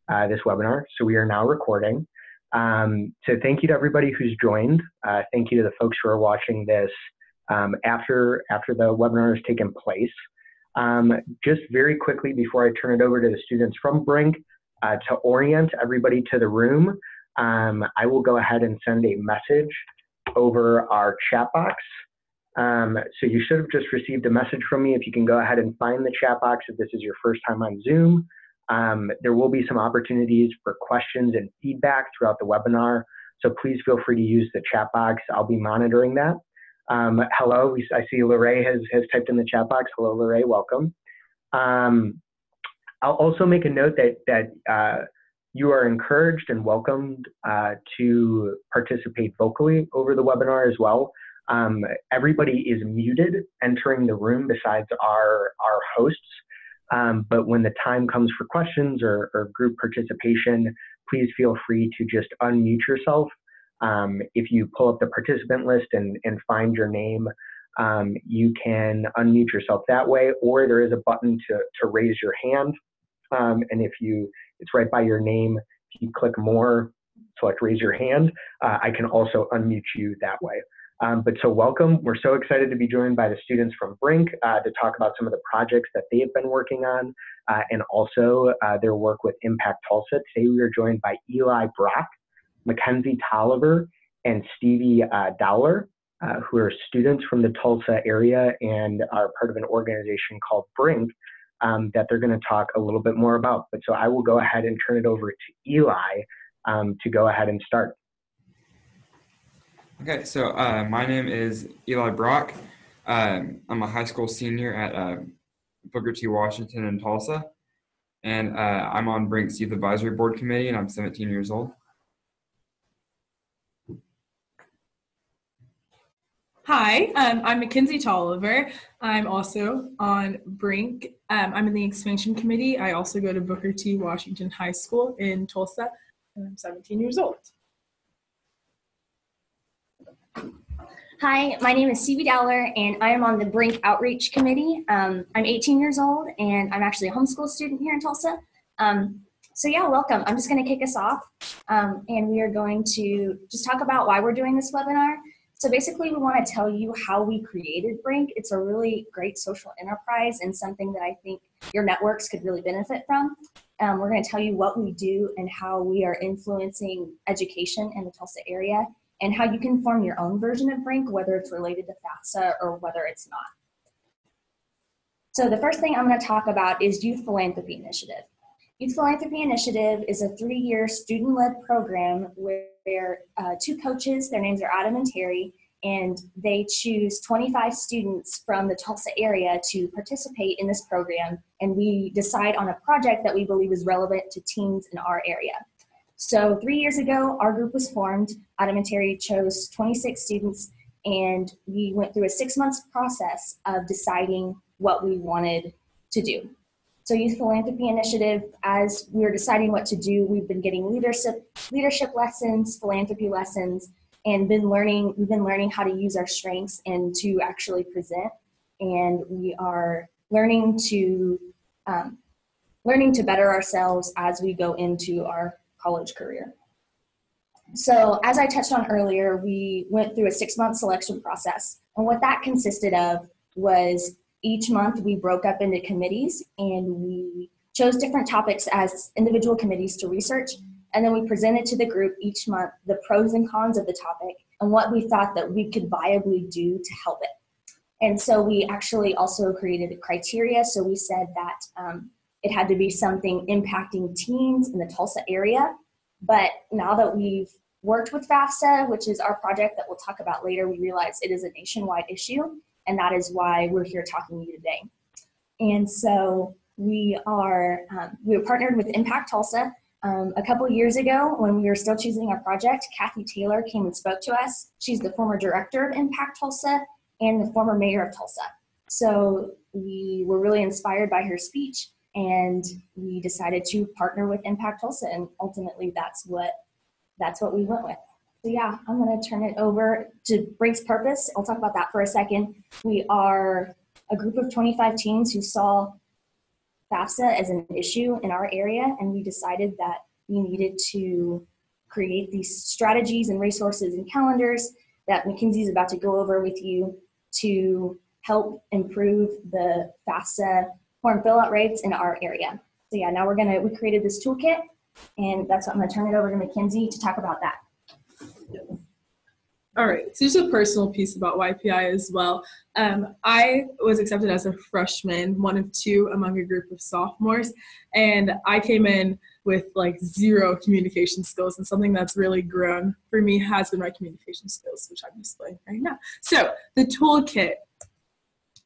this webinar. So we are now recording. So thank you to everybody who's joined. Thank you to the folks who are watching this after the webinar has taken place. Just very quickly before I turn it over to the students from Brink, to orient everybody to the room, I will go ahead and send a message over our chat box. So you should have just received a message from me. If you can go ahead and find the chat box if this is your first time on Zoom. There will be some opportunities for questions and feedback throughout the webinar. So please feel free to use the chat box. I'll be monitoring that. Hello, I see Lorraine has typed in the chat box. Hello, Lorraine, welcome. I'll also make a note that you are encouraged and welcomed to participate vocally over the webinar as well. Everybody is muted entering the room besides our hosts. But when the time comes for questions or group participation, please feel free to just unmute yourself. If you pull up the participant list and find your name, you can unmute yourself that way, or there is a button to raise your hand. And it's right by your name. If you click more, select raise your hand, I can also unmute you that way. But so welcome. We're so excited to be joined by the students from Brink to talk about some of the projects that they have been working on and also their work with Impact Tulsa. Today we are joined by Eli Brock, Mackenzie Tolliver, and Stevie Dowler, who are students from the Tulsa area and are part of an organization called Brink that they're going to talk a little bit more about. But so I will go ahead and turn it over to Eli to go ahead and start. Okay, so my name is Eli Brock. I'm a high school senior at Booker T. Washington in Tulsa, and I'm on Brink's Youth Advisory Board Committee, and I'm 17 years old. Hi, I'm Mackenzie Tolliver. I'm also on Brink. I'm in the Expansion Committee. I also go to Booker T. Washington High School in Tulsa, and I'm 17 years old. Hi, my name is Stevie Dowler, and I am on the Brink Outreach Committee. I'm 18 years old, and I'm actually a homeschool student here in Tulsa. So yeah, welcome. I'm just going to kick us off, and we are going to just talk about why we're doing this webinar. So basically, we want to tell you how we created Brink. It's a really great social enterprise and something that I think your networks could really benefit from. We're going to tell you what we do and how we are influencing education in the Tulsa area, and how you can form your own version of Brink, whether it's related to FAFSA or whether it's not. So the first thing I'm going to talk about is Youth Philanthropy Initiative. Youth Philanthropy Initiative is a 3-year student-led program where two coaches, their names are Adam and Terry, and they choose 25 students from the Tulsa area to participate in this program, and we decide on a project that we believe is relevant to teens in our area. So 3 years ago, our group was formed. Adam and Terry chose 26 students, and we went through a 6-month process of deciding what we wanted to do. So Youth Philanthropy Initiative, as we were deciding what to do, we've been getting leadership lessons, philanthropy lessons, and we've been learning how to use our strengths and to actually present. And we are learning to better ourselves as we go into our college career. So as I touched on earlier, we went through a 6-month selection process. And what that consisted of was each month we broke up into committees and we chose different topics as individual committees to research. And then we presented to the group each month the pros and cons of the topic and what we thought that we could viably do to help it. And so we actually also created a criteria. So we said that it had to be something impacting teens in the Tulsa area. But now that we've worked with FAFSA, which is our project that we'll talk about later, we realize it is a nationwide issue, and that is why we're here talking to you today. And so we were partnered with Impact Tulsa. A couple years ago, when we were still choosing our project, Kathy Taylor came and spoke to us. She's the former director of Impact Tulsa and the former mayor of Tulsa. So we were really inspired by her speech, and we decided to partner with Impact Tulsa, and ultimately that's what we went with. So yeah, I'm going to turn it over to Brink's purpose. I'll talk about that for a second. We are a group of 25 teens who saw FAFSA as an issue in our area, and we decided that we needed to create these strategies and resources and calendars that Mackenzie's about to go over with you to help improve the FAFSA form fill-out rates in our area. So yeah, now we created this toolkit, and that's what I'm gonna turn it over to Mackenzie to talk about that. All right, so just a personal piece about YPI as well. I was accepted as a freshman, one of two among a group of sophomores, and I came in with like zero communication skills, and something that's really grown for me has been my communication skills, which I'm displaying right now. So the toolkit,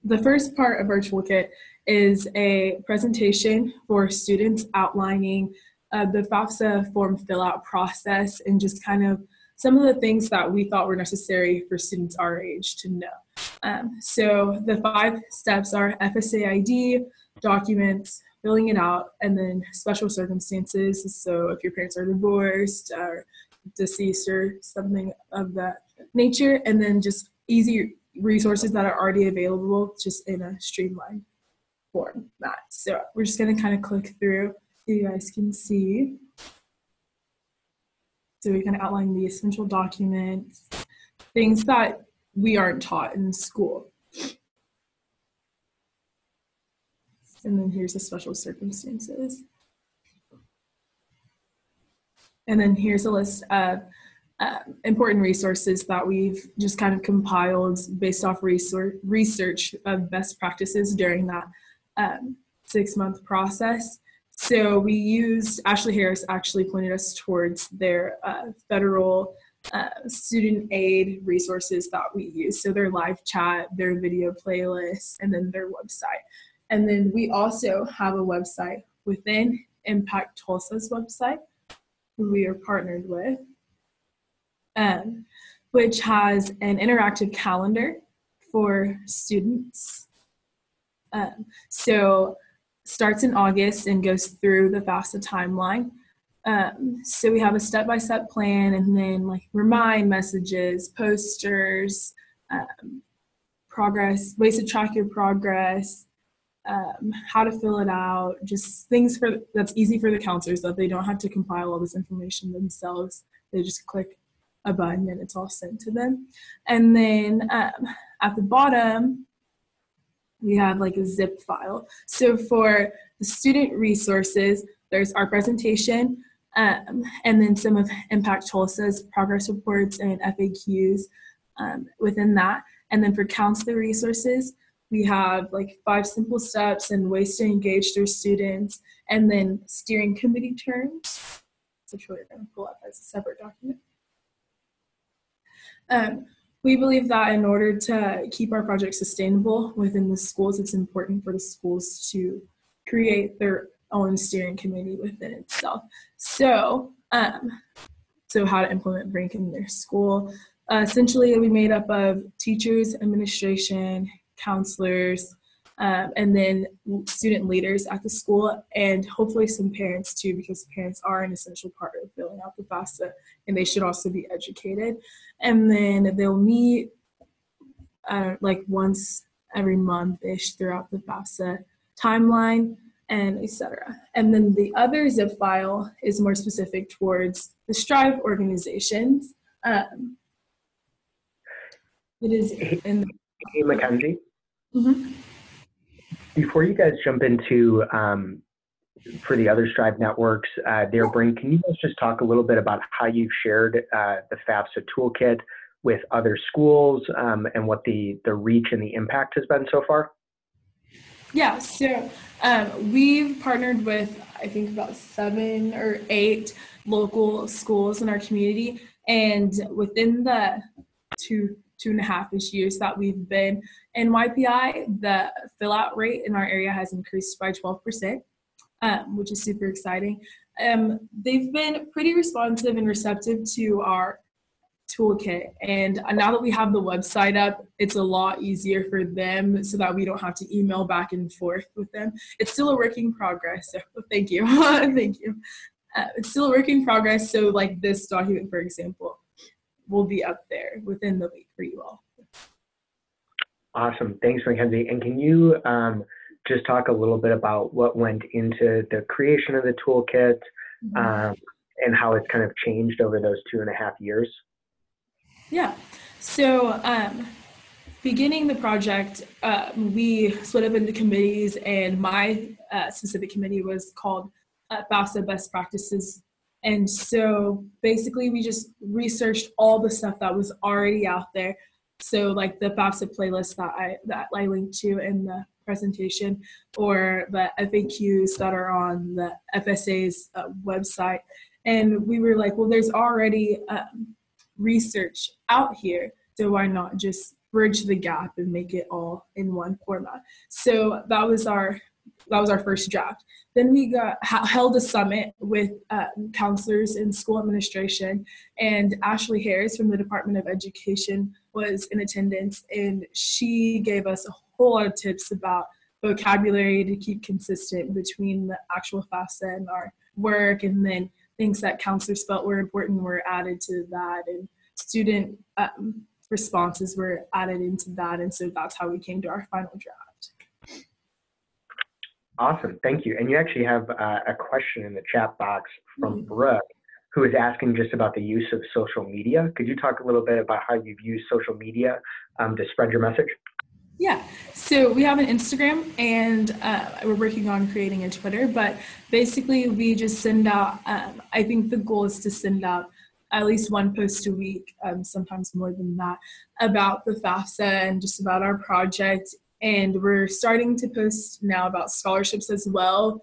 the first part of our toolkit is a presentation for students outlining the FAFSA form fill-out process and just kind of some of the things that we thought were necessary for students our age to know. So the 5 steps are FSA ID, documents, filling it out, and then special circumstances. So if your parents are divorced or deceased or something of that nature, and then just easy resources that are already available just in a streamlined format. So we're just gonna kind of click through so you guys can see. So we can outline the essential documents, things that we aren't taught in school. And then here's the special circumstances. And then here's a list of important resources that we've just kind of compiled based off research of best practices during that 6-month process. So we used, Ashley Harris actually pointed us towards their federal student aid resources that we use. So their live chat, their video playlists, and then their website. And then we also have a website within Impact Tulsa's website, who we are partnered with, which has an interactive calendar for students. So starts in August and goes through the FAFSA timeline. So we have a step-by-step plan, and then like remind messages, posters, progress, ways to track your progress, how to fill it out, just things that's easy for the counselors, that they don't have to compile all this information themselves. They just click a button and it's all sent to them. And then at the bottom, we have like a zip file. So for the student resources, there's our presentation, and then some of Impact Tulsa's progress reports and FAQs within that. And then for counselor resources, we have like 5 simple steps and ways to engage their students, and then steering committee terms, which we're going to pull up as a separate document. We believe that in order to keep our project sustainable within the schools, it's important for the schools to create their own steering committee within itself. So, so how to implement Brink in their school. Essentially, we made up of teachers, administration, counselors, and then student leaders at the school, and hopefully some parents too, because parents are an essential part of filling out the FAFSA, and they should also be educated. And then they'll meet like once every month-ish throughout the FAFSA timeline, and etc. And then the other zip file is more specific towards the Strive organizations. It is in the Hey, Mackenzie. Mm-hmm. Before you guys jump into for the other Strive networks, there, Brink, can you guys just talk a little bit about how you've shared the FAFSA toolkit with other schools and what the reach and the impact has been so far? Yeah, so we've partnered with, I think, about 7 or 8 local schools in our community, and within the 2.5-ish years that we've been in YPI, the fill-out rate in our area has increased by 12%, which is super exciting. They've been pretty responsive and receptive to our toolkit, and now that we have the website up, it's a lot easier for them so that we don't have to email back and forth with them. It's still a work in progress, so thank you. Thank you. It's still a work in progress, so like this document, for example, will be up there within the week for you all. Awesome. Thanks, Mackenzie. And can you just talk a little bit about what went into the creation of the toolkit, and how it's kind of changed over those 2.5 years? Yeah. So beginning the project, we split up into committees, and my specific committee was called FAFSA Best Practices. And so basically we just researched all the stuff that was already out there. So like the FAFSA playlist that I linked to in the presentation, or the FAQs that are on the FSA's website. And we were like, well, there's already research out here, so why not just bridge the gap and make it all in one format? So that was our first draft. Then we held a summit with counselors in school administration, and Ashley Harris from the Department of Education was in attendance, and she gave us a whole lot of tips about vocabulary to keep consistent between the actual FAFSA and our work, and then things that counselors felt were important were added to that, and student responses were added into that, and so that's how we came to our final draft. Awesome, thank you. And you actually have a question in the chat box from Brooke, who is asking just about the use of social media. Could you talk a little bit about how you've used social media to spread your message? Yeah, so we have an Instagram, and we're working on creating a Twitter, but basically we just send out, I think the goal is to send out at least one post a week, sometimes more than that, about the FAFSA and just about our project. And we're starting to post now about scholarships as well,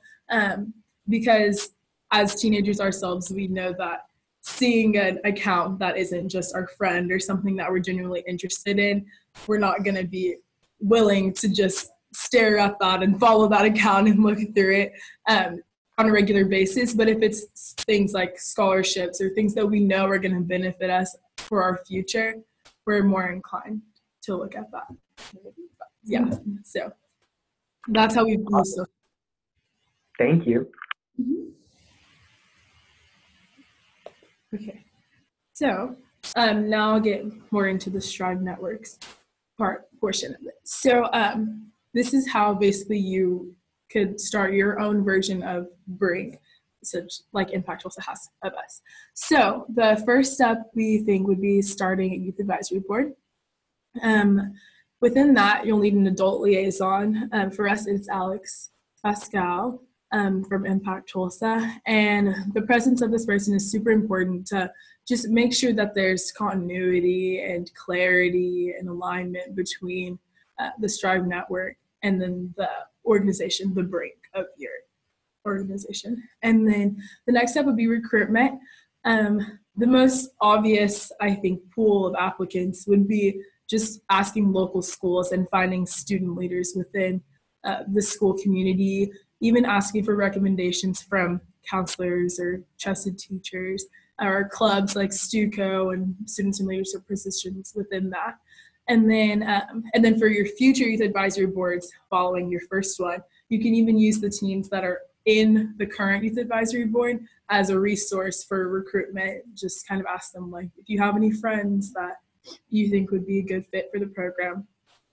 because as teenagers ourselves, we know that seeing an account that isn't just our friend or something that we're genuinely interested in, we're not going to be willing to just stare at that and follow that account and look through it on a regular basis. But if it's things like scholarships or things that we know are going to benefit us for our future, we're more inclined to look at that. Yeah, so that's how we've used it. Thank you. Okay, so now I'll get more into the Strive Networks portion of it. So this is how basically you could start your own version of Brink, such like Impact also has of us. So the first step we think would be starting a youth advisory board. Within that, you'll need an adult liaison. For us, it's Alex Pascal from Impact Tulsa. And the presence of this person is super important to just make sure that there's continuity and clarity and alignment between the Strive Network and then the organization, the Brink of your organization. And then the next step would be recruitment. The most obvious, I think, pool of applicants would be just asking local schools and finding student leaders within the school community, even asking for recommendations from counselors or trusted teachers or clubs like STUCO and students in leadership positions within that. And then for your future youth advisory boards following your first one, you can even use the teams that are in the current youth advisory board as a resource for recruitment. Just kind of ask them, like, if you have any friends that you think would be a good fit for the program,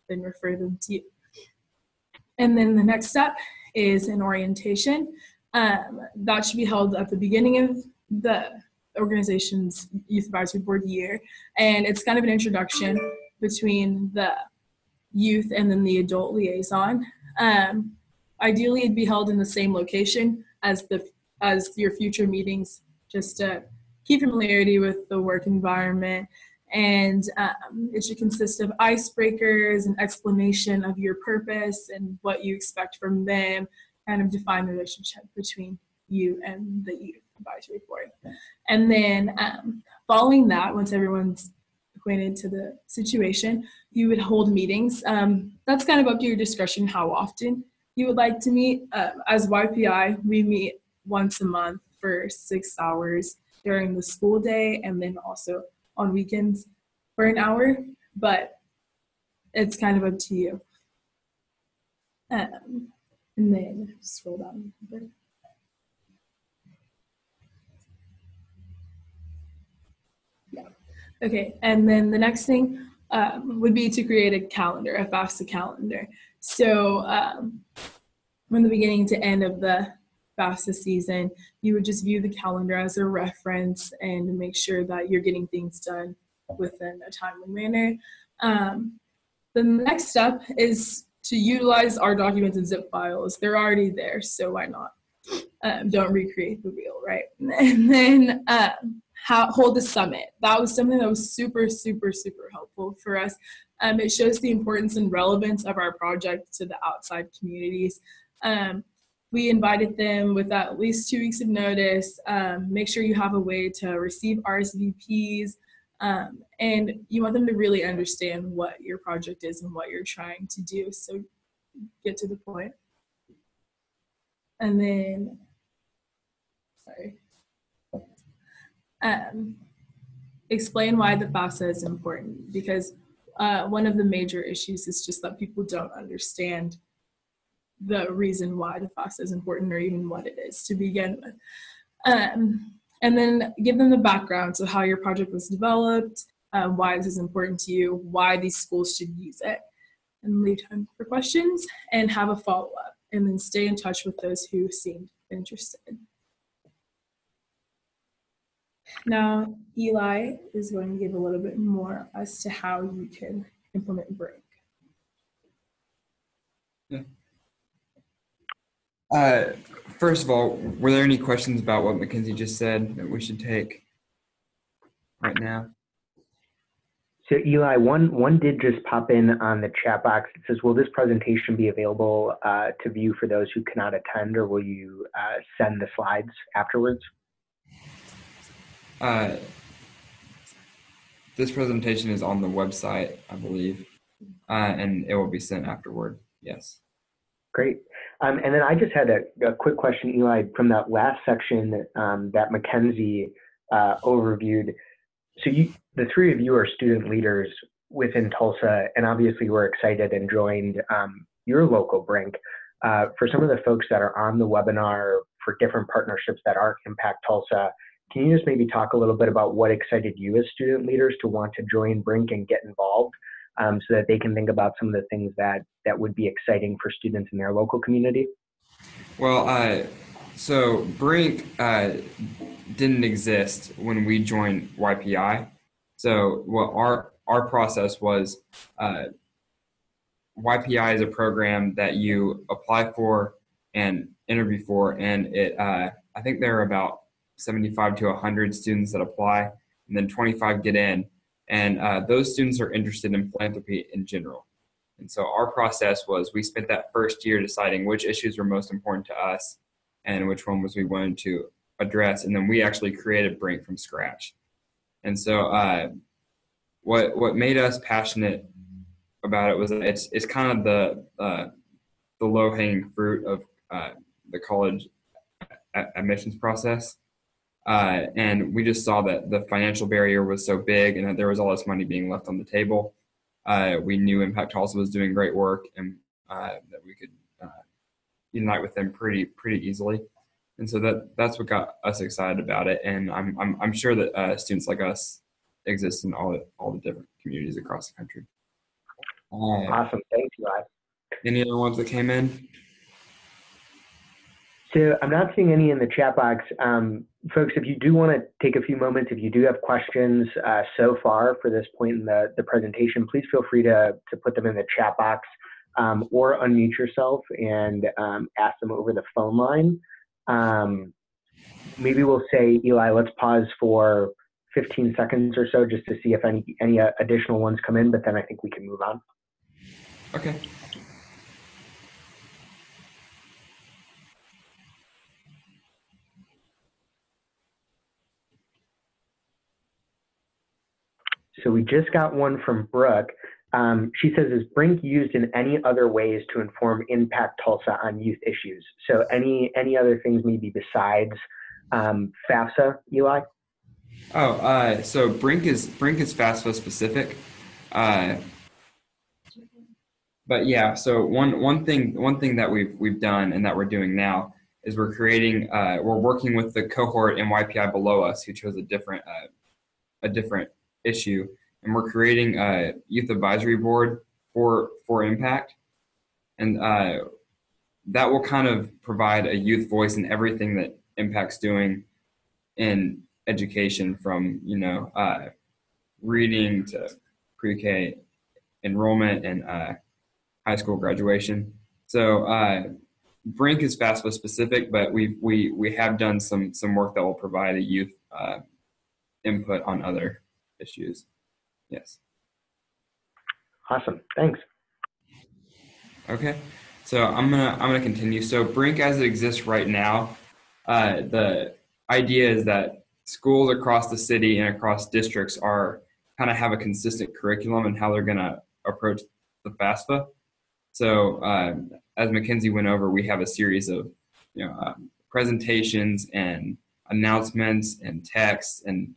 then refer them to you. And then the next step is an orientation. That should be held at the beginning of the organization's youth advisory board year. And it's kind of an introduction between the youth and then the adult liaison. Ideally, it'd be held in the same location as your future meetings, just to keep familiarity with the work environment. And it should consist of icebreakers, an explanation of your purpose and what you expect from them, kind of define the relationship between you and the youth advisory board. And then following that, once everyone's acquainted to the situation, you would hold meetings. That's kind of up to your discretion how often you would like to meet. As YPI, we meet once a month for 6 hours during the school day, and then also on weekends for an hour, but it's kind of up to you. And then scroll down a bit. Yeah. Okay, and then the next thing would be to create a calendar, a FAFSA calendar. So from the beginning to end of the FAFSA season, you would just view the calendar as a reference and make sure that you're getting things done within a timely manner. The next step is to utilize our documents and zip files. They're already there, so why not? Don't recreate the wheel, right? And then hold the summit. That was something that was super, super, super helpful for us. It shows the importance and relevance of our project to the outside communities. We invited them with at least 2 weeks of notice. Make sure you have a way to receive RSVPs. And you want them to really understand what your project is and what you're trying to do. So get to the point. And then, explain why the FAFSA is important, because one of the major issues is just that people don't understand the reason why the FAFSA is important or even what it is to begin with. And then give them the background, so how your project was developed, why this is important to you, why these schools should use it, and leave time for questions and have a follow-up, and then stay in touch with those who seemed interested. Now, Eli is going to give a little bit more as to how you can implement Brink. First of all, were there any questions about what Mackenzie just said that we should take right now? So Eli, one did just pop in on the chat box. It says, will this presentation be available to view for those who cannot attend, or will you send the slides afterwards? This presentation is on the website, I believe, and it will be sent afterward, yes. Great. And then I just had a quick question, Eli, from that last section that Mackenzie overviewed. So the three of you are student leaders within Tulsa, and obviously we're excited and joined your local Brink. For some of the folks that are on the webinar for different partnerships that are Impact Tulsa, can you just maybe talk a little bit about what excited you as student leaders to want to join Brink and get involved, so that they can think about some of the things that would be exciting for students in their local community? Well, so Brink didn't exist when we joined YPI. So what our process was, YPI is a program that you apply for and interview for, and it I think there are about 75 to 100 students that apply, and then 25 get in. And those students are interested in philanthropy in general. And so our process was, we spent that first year deciding which issues were most important to us and which one was we wanted to address. And then we actually created Brink from scratch. And so what made us passionate about it was it's kind of the low-hanging fruit of the college admissions process. And we just saw that the financial barrier was so big and that there was all this money being left on the table. We knew Impact Tulsa was doing great work, and that we could unite with them pretty easily. And so that's what got us excited about it. And I'm sure that students like us exist in all the different communities across the country. Awesome, thank you, Rod. Any other ones that came in? So I'm not seeing any in the chat box. Folks, if you do want to take a few moments, if you do have questions so far for this point in the presentation, please feel free to put them in the chat box, or unmute yourself and ask them over the phone line. Maybe we'll say, Eli, let's pause for 15 seconds or so just to see if any additional ones come in, but then I think we can move on. Okay. So we just got one from Brooke. She says, is Brink used in any other ways to inform Impact Tulsa on youth issues? So any other things maybe besides FAFSA, Eli? Oh, so Brink is FAFSA specific. But yeah, so one thing that we've done and that we're doing now is we're working with the cohort in YPI below us who chose a different issue, and we're creating a youth advisory board for Impact. And that will kind of provide a youth voice in everything that Impact's doing in education, from reading to pre-K enrollment and high school graduation. So Brink is FAFSA specific, but we have done some work that will provide a youth input on other issues. Yes. Awesome. Thanks. Okay. So I'm gonna continue. So Brink, as it exists right now, the idea is that schools across the city and across districts are kind of have a consistent curriculum and how they're gonna approach the FAFSA. So as Mackenzie went over, we have a series of presentations and announcements and texts and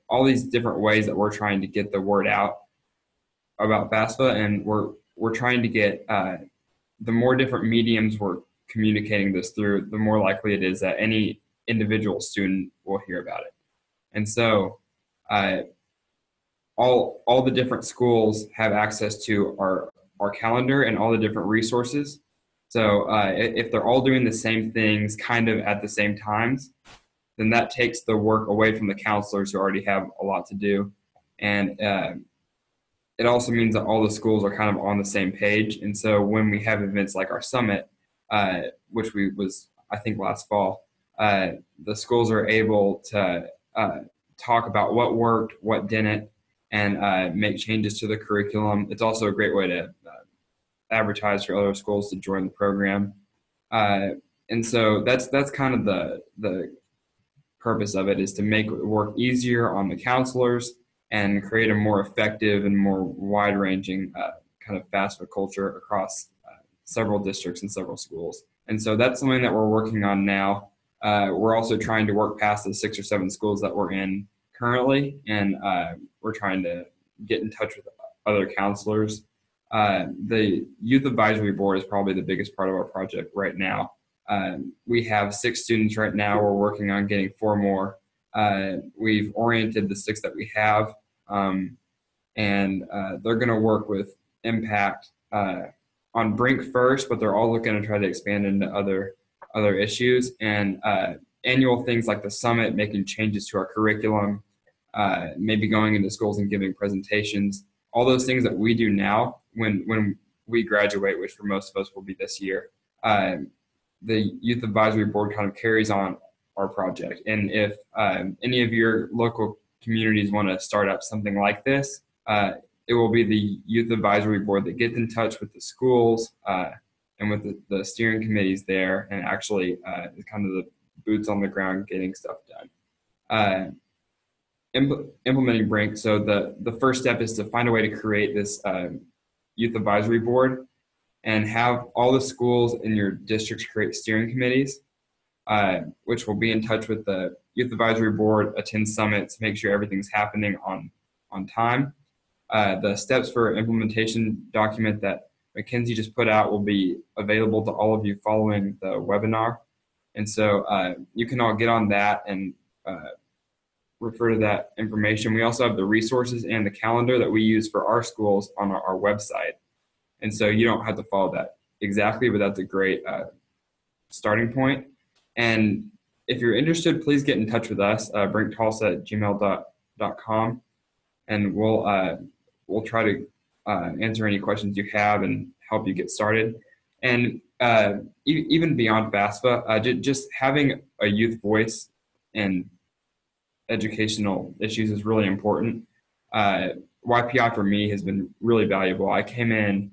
all these different ways that we're trying to get the word out about FAFSA, and we're trying to get the more different mediums we're communicating this through, the more likely it is that any individual student will hear about it. And so all the different schools have access to our calendar and all the different resources. So if they're all doing the same things kind of at the same times, then that takes the work away from the counselors who already have a lot to do. And it also means that all the schools are kind of on the same page. And so when we have events like our summit, which was, I think, last fall, the schools are able to talk about what worked, what didn't, and make changes to the curriculum. It's also a great way to advertise for other schools to join the program. And so that's kind of the purpose of it, is to make it work easier on the counselors and create a more effective and more wide-ranging kind of FAFSA culture across several districts and several schools. And so that's something that we're working on now. We're also trying to work past the 6 or 7 schools that we're in currently, and we're trying to get in touch with other counselors. The Youth Advisory Board is probably the biggest part of our project right now. We have 6 students right now. We're working on getting 4 more. We've oriented the 6 that we have, and they're going to work with Impact on Brink first, but they're all looking to try to expand into other issues, and annual things like the summit, making changes to our curriculum, maybe going into schools and giving presentations, all those things that we do now when we graduate, which for most of us will be this year. The Youth Advisory Board kind of carries on our project. And if any of your local communities want to start up something like this, it will be the Youth Advisory Board that gets in touch with the schools and with the steering committees there, and actually is kind of the boots on the ground getting stuff done. Implementing Brink. So the first step is to find a way to create this Youth Advisory Board and have all the schools in your district create steering committees, which will be in touch with the Youth Advisory Board, attend summits, make sure everything's happening on time. The steps for implementation document that Mackenzie just put out will be available to all of you following the webinar. And so you can all get on that and refer to that information. We also have the resources and the calendar that we use for our schools on our website. And so you don't have to follow that exactly, but that's a great starting point. And if you're interested, please get in touch with us, brinktulsa@gmail.com, and we'll try to answer any questions you have and help you get started. And even beyond FAFSA, just having a youth voice in educational issues is really important. YPI for me has been really valuable. I came in,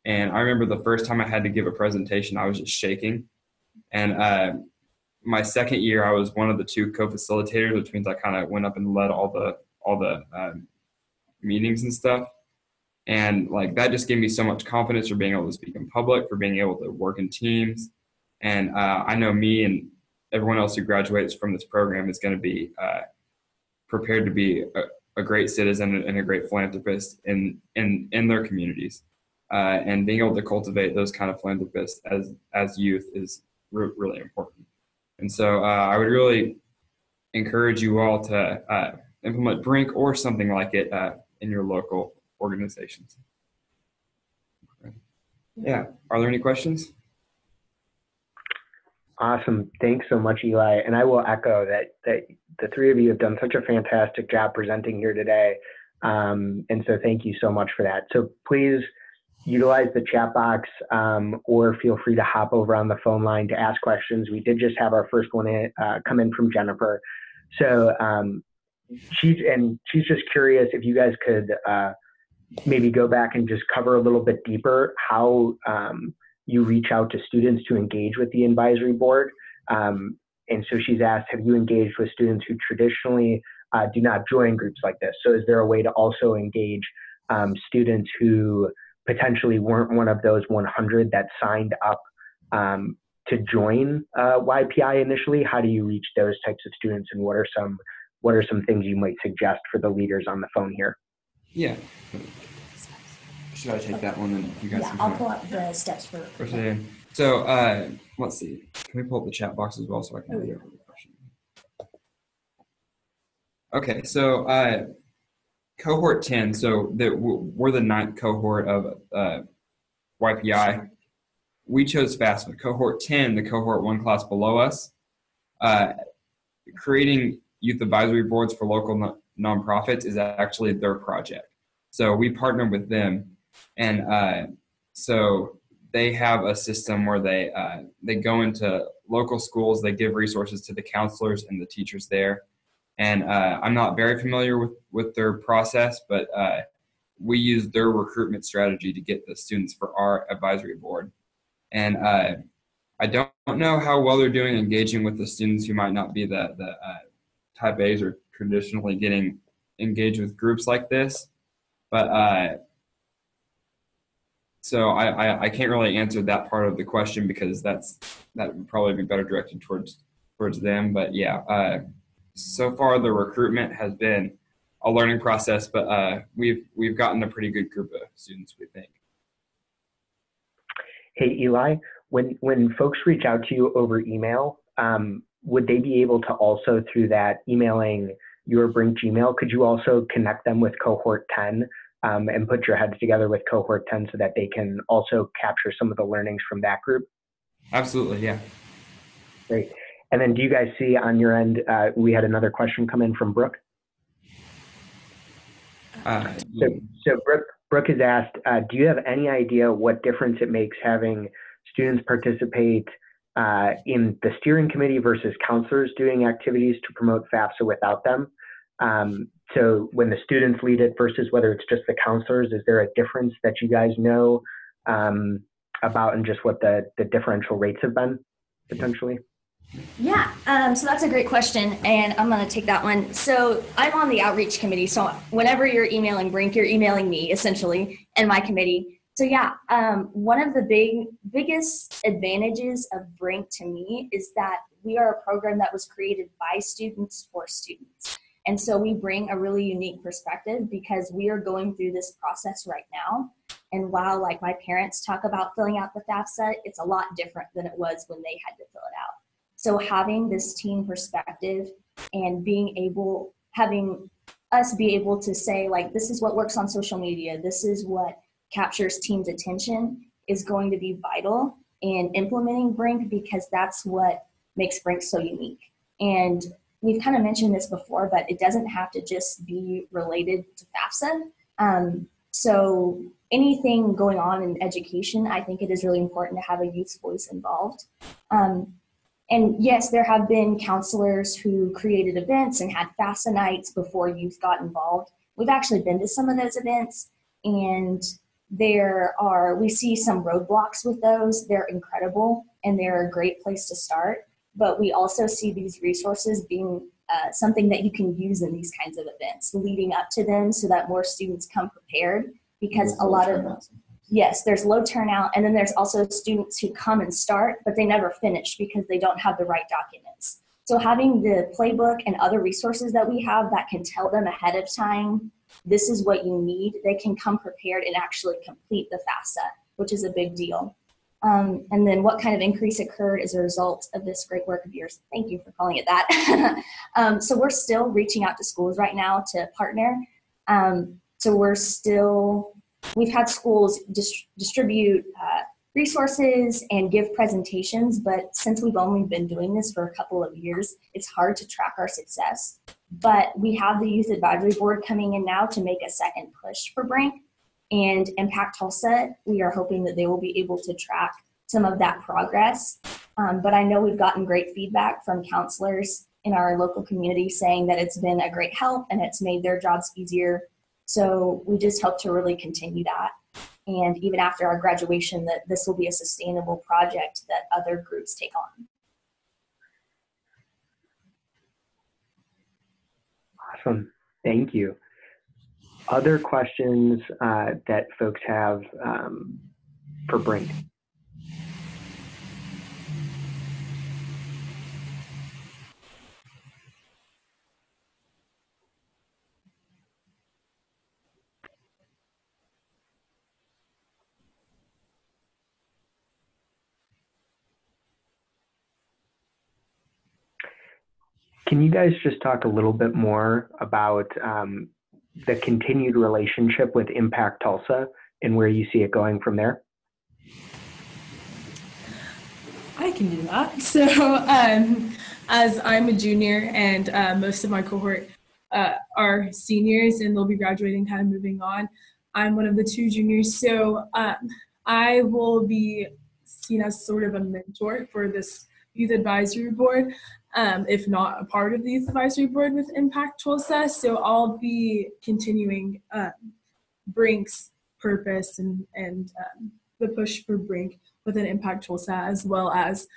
and I remember the first time I had to give a presentation, I was just shaking. And my second year, I was one of the 2 co-facilitators, which means I kind of went up and led all the meetings and stuff. And like that just gave me so much confidence for being able to speak in public, for being able to work in teams. And I know me and everyone else who graduates from this program is going to be prepared to be a great citizen and a great philanthropist in their communities. And being able to cultivate those kind of philanthropists as youth is really important. And so I would really encourage you all to implement Brink or something like it in your local organizations. Yeah. Are there any questions? Awesome. Thanks so much, Eli. And I will echo that the three of you have done such a fantastic job presenting here today. And so thank you so much for that. So please utilize the chat box or feel free to hop over on the phone line to ask questions. We did just have our first one come in from Jennifer. So she's just curious if you guys could maybe go back and just cover a little bit deeper how you reach out to students to engage with the advisory board. And so she's asked, have you engaged with students who traditionally do not join groups like this? So is there a way to also engage students who potentially weren't one of those 100 that signed up to join YPI initially? How do you reach those types of students, and what are some things you might suggest for the leaders on the phone here? Yeah. Should I take that one, and you guys? Yeah, I'll pull up the steps for today. So let's see. Can we pull up the chat box as well so I can read the question? Okay, so cohort 10. So we're the 9th cohort of YPI. We chose FAFSA. Cohort 10, the cohort 1 class below us, creating youth advisory boards for local nonprofits is actually their project. So we partnered with them. And so they have a system where they go into local schools, they give resources to the counselors and the teachers there. And I'm not very familiar with their process, but we use their recruitment strategy to get the students for our advisory board. And I don't know how well they're doing engaging with the students who might not be the type A's or traditionally getting engaged with groups like this. But so I can't really answer that part of the question because that would probably be better directed towards them. But yeah, so far the recruitment has been a learning process, but we've gotten a pretty good group of students, we think. Hey Eli, when folks reach out to you over email, would they be able to also, through that emailing your Brink Gmail, could you also connect them with Cohort 10? And put your heads together with Cohort 10 so that they can also capture some of the learnings from that group? Absolutely, yeah. Great. And then do you guys see on your end, we had another question come in from Brooke. So Brooke has asked, do you have any idea what difference it makes having students participate in the steering committee versus counselors doing activities to promote FAFSA without them? So when the students lead it versus whether it's just the counselors, is there a difference that you guys know about, and just what the differential rates have been potentially? Yeah, so that's a great question, and I'm going to take that one. So I'm on the outreach committee, so whenever you're emailing Brink, you're emailing me essentially and my committee. So yeah, one of the biggest advantages of Brink to me is that we are a program that was created by students for students. And so we bring a really unique perspective because we are going through this process right now. And while like my parents talk about filling out the FAFSA, it's a lot different than it was when they had to fill it out. So having this team perspective and having us be able to say like, this is what works on social media, this is what captures team's attention, is going to be vital in implementing Brink, because that's what makes Brink so unique. And we've kind of mentioned this before, but it doesn't have to just be related to FAFSA. So anything going on in education, I think it is really important to have a youth's voice involved. And yes, there have been counselors who created events and had FAFSA nights before youth got involved. We've actually been to some of those events, and we see some roadblocks with those. They're incredible, and they're a great place to start. But we also see these resources being something that you can use in these kinds of events leading up to them, so that more students come prepared, because a lot of, yes, there's low turnout. And then there's also students who come and start, but they never finish because they don't have the right documents. So having the playbook and other resources that we have that can tell them ahead of time, this is what you need, they can come prepared and actually complete the FAFSA, which is a big deal. And then what kind of increase occurred as a result of this great work of yours? Thank you for calling it that. So we're still reaching out to schools right now to partner. So we've had schools distribute resources and give presentations, but since we've only been doing this for a couple of years, it's hard to track our success. But we have the Youth Advisory Board coming in now to make a second push for Brink. And Impact Tulsa, we are hoping that they will be able to track some of that progress. But I know we've gotten great feedback from counselors in our local community saying that it's been a great help and it's made their jobs easier. So we just hope to really continue that. And even after our graduation, that this will be a sustainable project that other groups take on. Awesome. Thank you. Other questions that folks have for Brink? Can you guys just talk a little bit more about the continued relationship with Impact Tulsa and where you see it going from there? I can do that. So as I'm a junior and most of my cohort are seniors and they'll be graduating, kind of moving on, I'm one of the 2 juniors. So I will be seen as sort of a mentor for this Youth Advisory Board, if not a part of the Youth Advisory Board with Impact Tulsa. So I'll be continuing Brink's purpose and the push for Brink within Impact Tulsa, as well as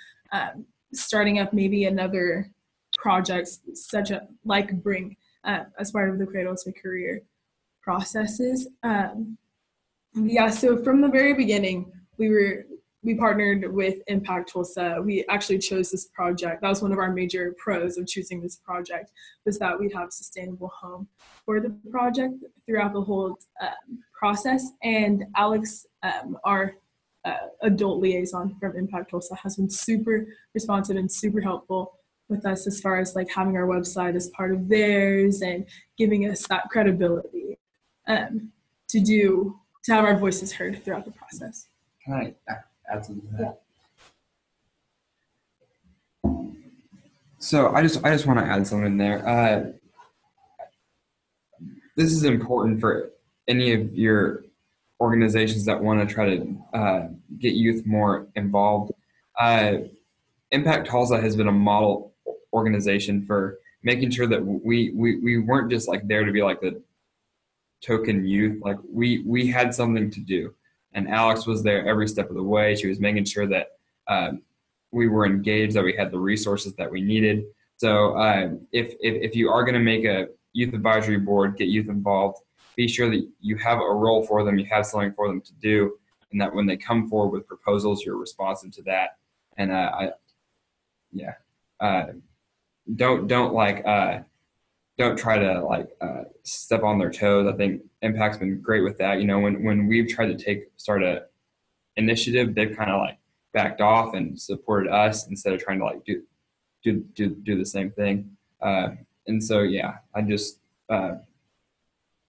starting up maybe another project like Brink as part of the Cradle to Career processes. Yeah, so from the very beginning, we partnered with Impact Tulsa. We actually chose this project. That was one of our major pros of choosing this project, was that we'd have a sustainable home for the project throughout the whole process. And Alex, our adult liaison from Impact Tulsa, has been super responsive and super helpful with us as far as like having our website as part of theirs and giving us that credibility to have our voices heard throughout the process. Can I add something to that? Yeah. So I just want to add something there. This is important for any of your organizations that want to try to get youth more involved. Impact Tulsa has been a model organization for making sure that we weren't just like there to be like the token youth. Like we had something to do, and Alex was there every step of the way. She was making sure that we were engaged, that we had the resources that we needed. So if you are going to make a youth advisory board, get youth involved, be sure that you have a role for them, you have something for them to do, and that when they come forward with proposals, you're responsive to that. And don't try to step on their toes. I think Impact's been great with that. You know, when we've tried to start a initiative, they've kind of like backed off and supported us instead of trying to like do the same thing. And so yeah, I just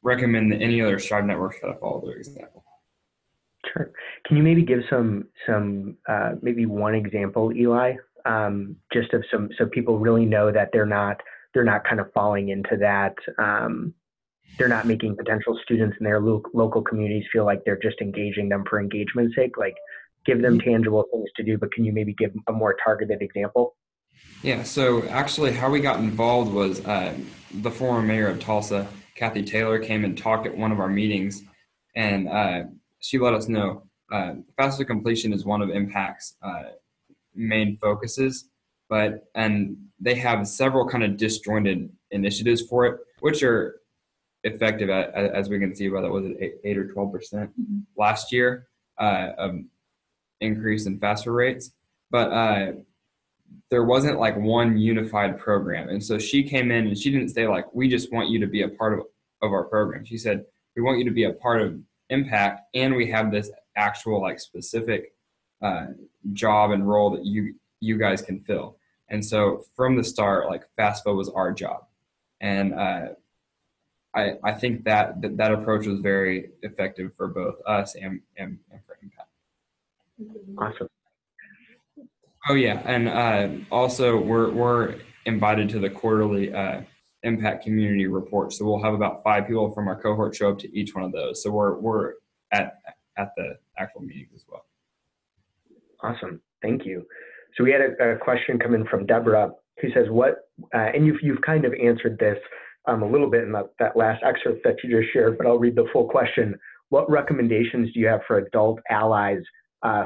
recommend that any other Strive networks try to follow their example. Sure. Can you maybe give some maybe one example, Eli, just of some, so people really know that they're not kind of falling into that. They're not making potential students in their local communities feel like they're just engaging them for engagement's sake. Like, give them tangible things to do, but can you maybe give a more targeted example? Yeah, so actually how we got involved was the former mayor of Tulsa, Kathy Taylor, came and talked at one of our meetings, and she let us know FAFSA completion is one of Impact's main focuses, and they have several kind of disjointed initiatives for it, which are effective as we can see by that, was it 8 or 12% last year of increase in FAFSA rates, but there wasn't like one unified program. And so she came in and she didn't say like, we just want you to be a part of our program. She said, we want you to be a part of Impact, and we have this actual like specific job and role that you guys can fill. And so from the start, like FAFSA was our job. And I think that approach was very effective for both us and for Impact. Awesome. Oh yeah, and also we're invited to the quarterly impact community report. So we'll have about 5 people from our cohort show up to each one of those. So we're at the actual meetings as well. Awesome. Thank you. So we had a question come in from Deborah who says, and you've kind of answered this a little bit in that last excerpt that you just shared, but I'll read the full question. What recommendations do you have for adult allies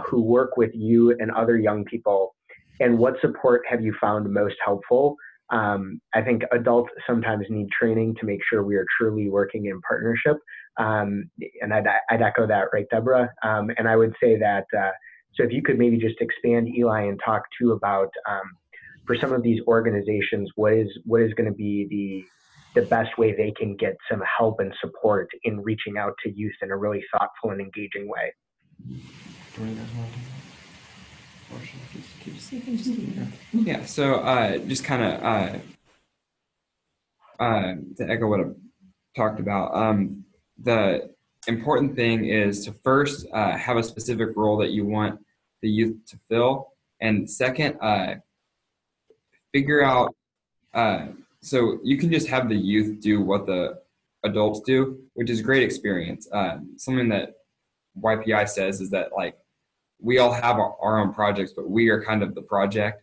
who work with you and other young people? And what support have you found most helpful? I think adults sometimes need training to make sure we are truly working in partnership. And I'd echo that, right, Deborah? And I would say that, so if you could maybe just expand, Eli, and talk too about, for some of these organizations, what is going to be the best way they can get some help and support in reaching out to youth in a really thoughtful and engaging way. Yeah, so just kind of to echo what I've talked about, the important thing is to first have a specific role that you want the youth to fill, and second, figure out, so you can just have the youth do what the adults do, which is a great experience. Something that YPI says is that, like, we all have our own projects, but we are kind of the project.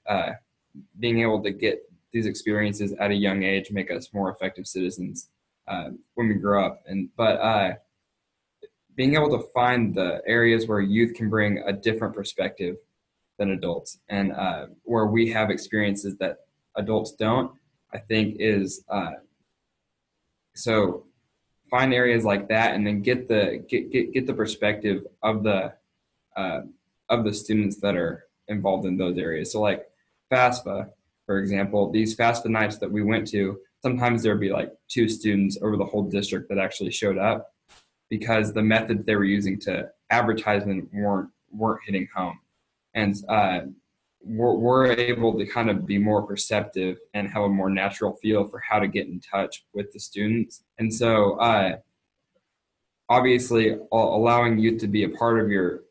Being able to get these experiences at a young age make us more effective citizens when we grow up. But being able to find the areas where youth can bring a different perspective than adults, and where we have experiences that adults don't, I think is so. Find areas like that, and then get the perspective of the students that are involved in those areas. So, like FAFSA, for example, these FAFSA nights that we went to, sometimes there'd be like 2 students over the whole district that actually showed up, because the methods they were using to advertisement weren't hitting home. And we're able to kind of be more perceptive and have a more natural feel for how to get in touch with the students. And so obviously allowing youth to be a part of your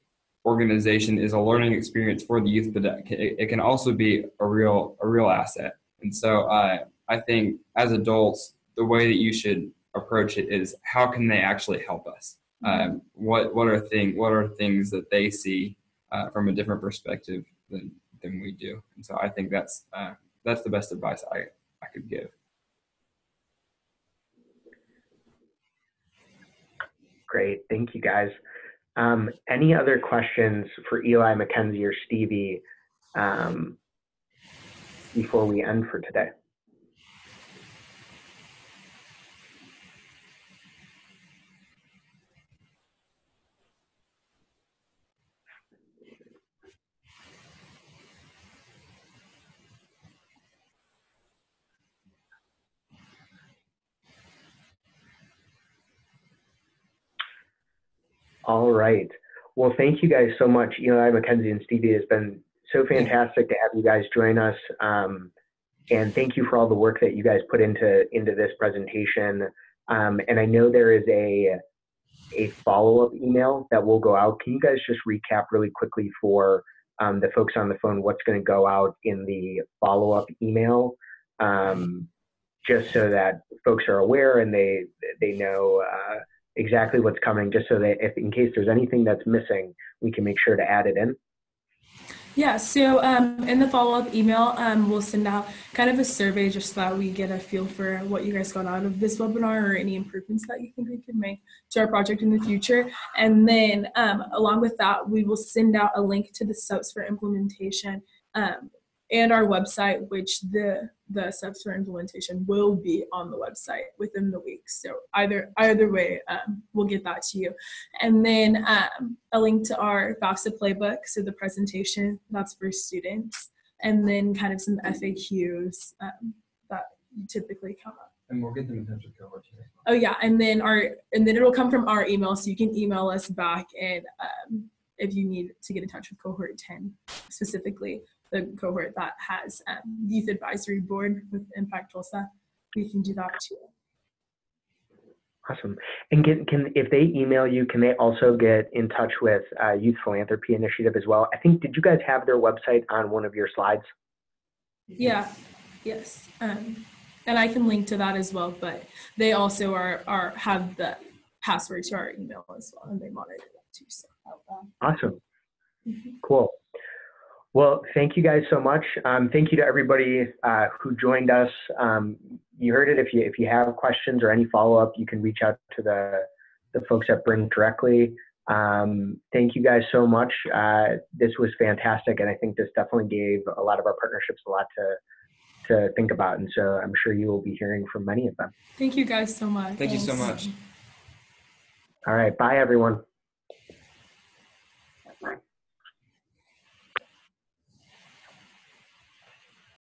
organization is a learning experience for the youth, but it can also be a real asset. And so I think as adults, the way that you should approach it is, how can they actually help us? What are things that they see from a different perspective than we do? And so I think that's the best advice I could give. Great, thank you guys. Any other questions for Eli, Mackenzie, or Stevie before we end for today? All right. Well, thank you guys so much, Eli, Mackenzie, and Stevie. It's been so fantastic to have you guys join us. And thank you for all the work that you guys put into this presentation. And I know there is a follow-up email that will go out. Can you guys just recap really quickly for the folks on the phone what's going to go out in the follow-up email, just so that folks are aware and they know exactly what's coming, just so that if in case there's anything that's missing, we can make sure to add it in? Yeah, so in the follow-up email, we'll send out kind of a survey just so that we get a feel for what you guys got out of this webinar, or any improvements that you think we can make to our project in the future. And then along with that, we will send out a link to the steps for implementation and our website, which the steps for implementation will be on the website within the week. So either way, we'll get that to you. And then a link to our FAFSA playbook, so the presentation that's for students, and then kind of some FAQs that typically come up. And we'll get them in touch with Cohort. Oh yeah, and then it'll come from our email, so you can email us back, and if you need to get in touch with Cohort 10 specifically, the cohort that has youth advisory board with Impact Tulsa, we can do that too. Awesome. And can if they email you, can they also get in touch with Youth Philanthropy Initiative as well? I think, did you guys have their website on one of your slides? Yeah, yes. And I can link to that as well, but they also have the password to our email as well, and they monitor that too. So. Awesome. Cool. Well, thank you guys so much. Thank you to everybody who joined us. You heard it. If you have questions or any follow-up, you can reach out to the folks at Brink directly. Thank you guys so much. This was fantastic, and I think this definitely gave a lot of our partnerships a lot to think about. And so I'm sure you will be hearing from many of them. Thank you guys so much. Thank you so much. All right. Bye, everyone.